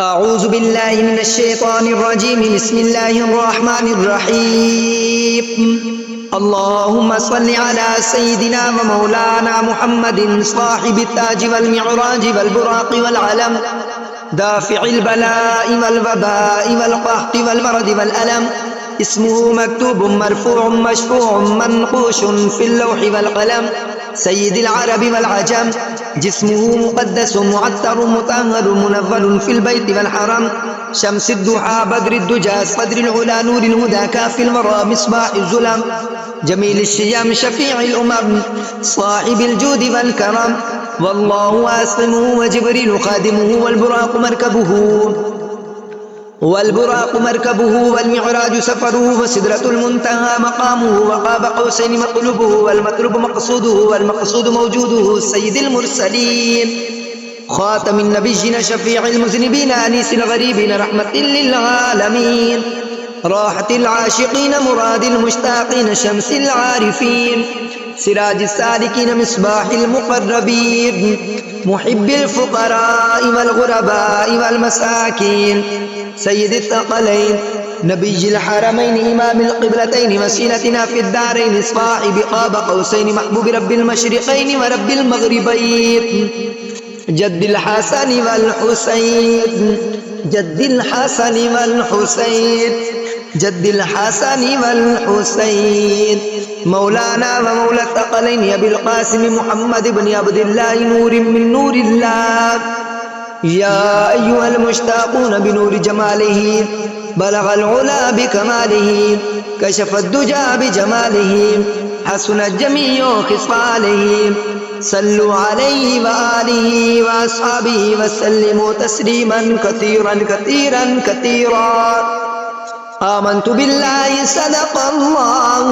أعوذ بالله من الشيطان الرجيم. بسم الله الرحمن الرحيم. اللهم صل على سيدنا ومولانا محمد صاحب التاج والمعراج والبراق والعلم، دافع البلاء والوباء والقحط والمرض والألم. اسمه مكتوب مرفوع مشفوع منقوش في اللوح والقلم، سيد العرب والعجم. جسمه مقدس معطر مطهر منور في البيت والحرم، شمس الضحى بدر الدجى صدر العلا نور الهدى كاف الورى مصباح الظلم، جميل الشيام شفيع الأمم صاحب الجود والكرم. والله واسمه وجبريل خادمه والبراق مركبه والمعراج سفره، وسدرة المنتهى مقامه، وقاب قوسين مطلوبه والمطلوب مقصوده والمقصود موجوده، سيد المرسلين خاتم النبيين شفيع المذنبين أنيس الغريبين رحمة للعالمين، راحة العاشقين مراد المشتاقين شمس العارفين، سراج السالكين مصباح المقربين، محب الفقراء والغرباء والمساكين، سيد الثقلين نبي الحرمين إمام القبلتين وسيلتنا في الدارين، صاحب قاب قوسين محبوب رب المشرقين ورب المغربين، جد الحسن والحسين جد الحسن والحسين جد الحسن والحسين، مولانا ومولى الثقلين أبي القاسم محمد بن عبد الله نور من نور الله. يا أيها المشتاقون بنور جماله بلغ العلا بكماله، كشف الدجى بجماله حسنت جميع خصاله، صلوا عليه وآله وأصحابه وسلموا تسليما كثيرا كثيرا كثيرا. آمنت بالله صدق الله